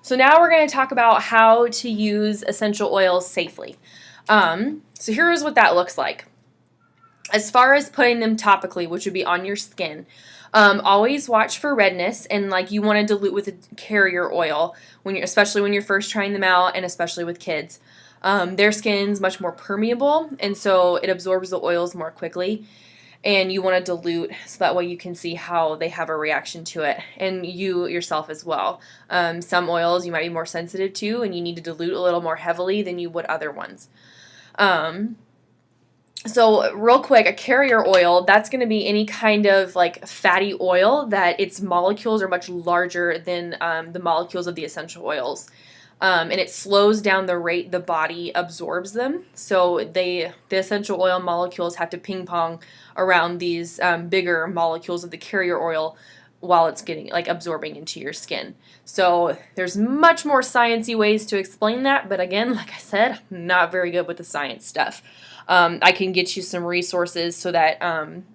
So now we're going to talk about how to use essential oils safely. So here's what that looks like. As far as putting them topically, which would be on your skin, always watch for redness, and like you want to dilute with a carrier oil especially when you're first trying them out, and especially with kids. Their skin's much more permeable, and so it absorbs the oils more quickly. And you want to dilute so that way you can see how they have a reaction to it, and you yourself as well. Some oils you might be more sensitive to, and you need to dilute a little more heavily than you would other ones. So real quick, a carrier oil, that's going to be any kind of like fatty oil that its molecules are much larger than the molecules of the essential oils. And it slows down the rate the body absorbs them. So the essential oil molecules have to ping pong around these bigger molecules of the carrier oil while it's getting like absorbing into your skin. So there's much more sciencey ways to explain that, but again, like I said, I'm not very good with the science stuff. I can get you some resources so that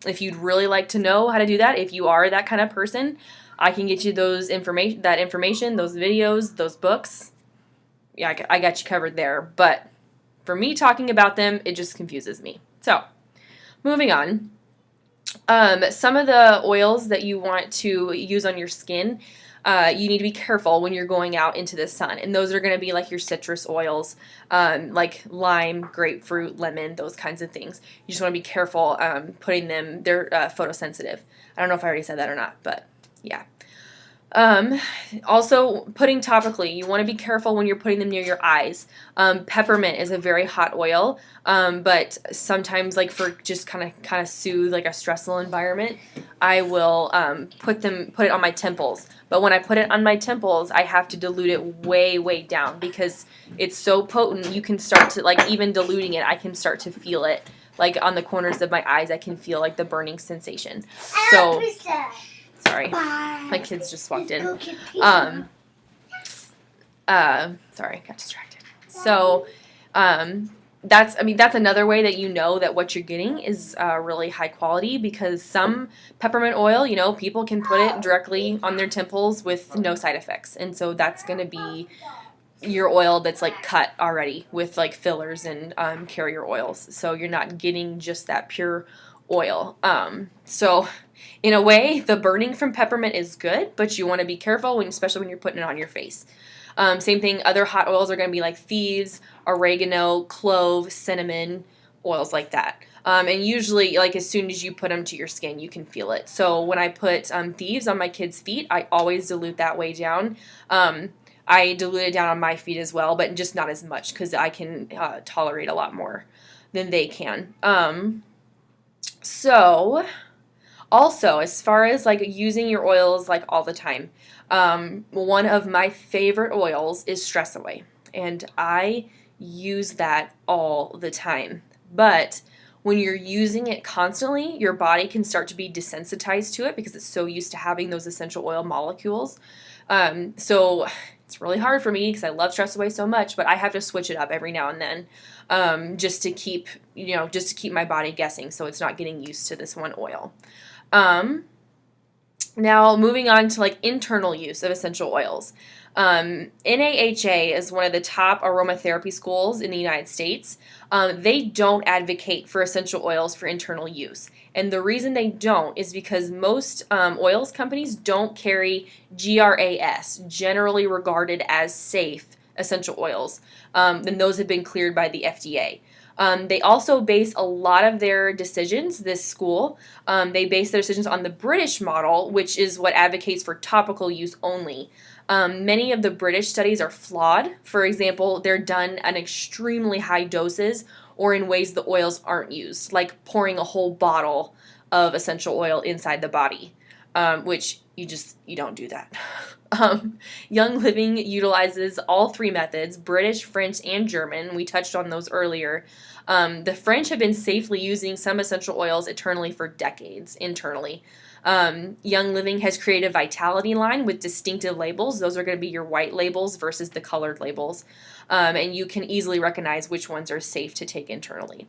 if you'd really like to know how to do that, if you are that kind of person, I can get you that information, those videos, those books. Yeah, I got you covered there. But for me talking about them, it just confuses me. So, moving on. Some of the oils that you want to use on your skin, you need to be careful when you're going out into the sun. And those are going to be like your citrus oils, like lime, grapefruit, lemon, those kinds of things. You just want to be careful putting them, they're photosensitive. I don't know if I already said that or not, but yeah. Also, putting topically, you want to be careful when you're putting them near your eyes. Peppermint is a very hot oil, but sometimes, like for just kind of soothe like a stressful environment, I will put it on my temples. But when I put it on my temples, I have to dilute it way down because it's so potent. You can start to like even diluting it, I can start to feel it like on the corners of my eyes. I can feel like the burning sensation. So. Sorry, my kids just walked in. Sorry, got distracted. So, that's another way that you know that what you're getting is really high quality, because some peppermint oil, people can put it directly on their temples with no side effects, and so that's going to be your oil that's like cut already with like fillers and carrier oils. So you're not getting just that pure oil. So in a way, the burning from peppermint is good, but you want to be careful especially when you're putting it on your face. Same thing, other hot oils are going to be like thieves, oregano, clove, cinnamon, oils like that. And usually, like as soon as you put them to your skin, you can feel it. So when I put thieves on my kids' feet, I always dilute that way down. I dilute it down on my feet as well, but just not as much because I can tolerate a lot more than they can. So, also, as far as like using your oils like all the time, one of my favorite oils is Stress Away, and I use that all the time. But when you're using it constantly, your body can start to be desensitized to it because it's so used to having those essential oil molecules. So it's really hard for me because I love Stress Away so much, but I have to switch it up every now and then, just to keep my body guessing, so it's not getting used to this one oil. Now moving on to like internal use of essential oils. NAHA is one of the top aromatherapy schools in the United States. They don't advocate for essential oils for internal use. And the reason they don't is because most oils companies don't carry GRAS, generally regarded as safe essential oils. And those have been cleared by the FDA. They also base a lot of their decisions, this school, they base their decisions on the British model, which is what advocates for topical use only. Many of the British studies are flawed. For example, they're done at extremely high doses or in ways the oils aren't used, like pouring a whole bottle of essential oil inside the body, which you don't do that. Young Living utilizes all three methods, British, French, and German. We touched on those earlier. The French have been safely using some essential oils internally for decades, internally. Young Living has created a Vitality line with distinctive labels. Those are going to be your white labels versus the colored labels. And you can easily recognize which ones are safe to take internally.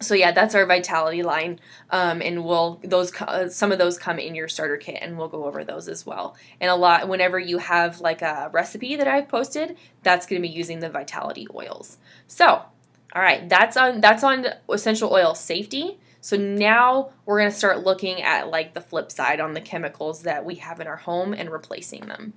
So yeah, that's our Vitality line, and some of those come in your starter kit, and we'll go over those as well. And a lot, whenever you have like a recipe that I've posted, that's going to be using the Vitality oils. So, all right, that's on essential oil safety. So now we're going to start looking at like the flip side on the chemicals that we have in our home and replacing them.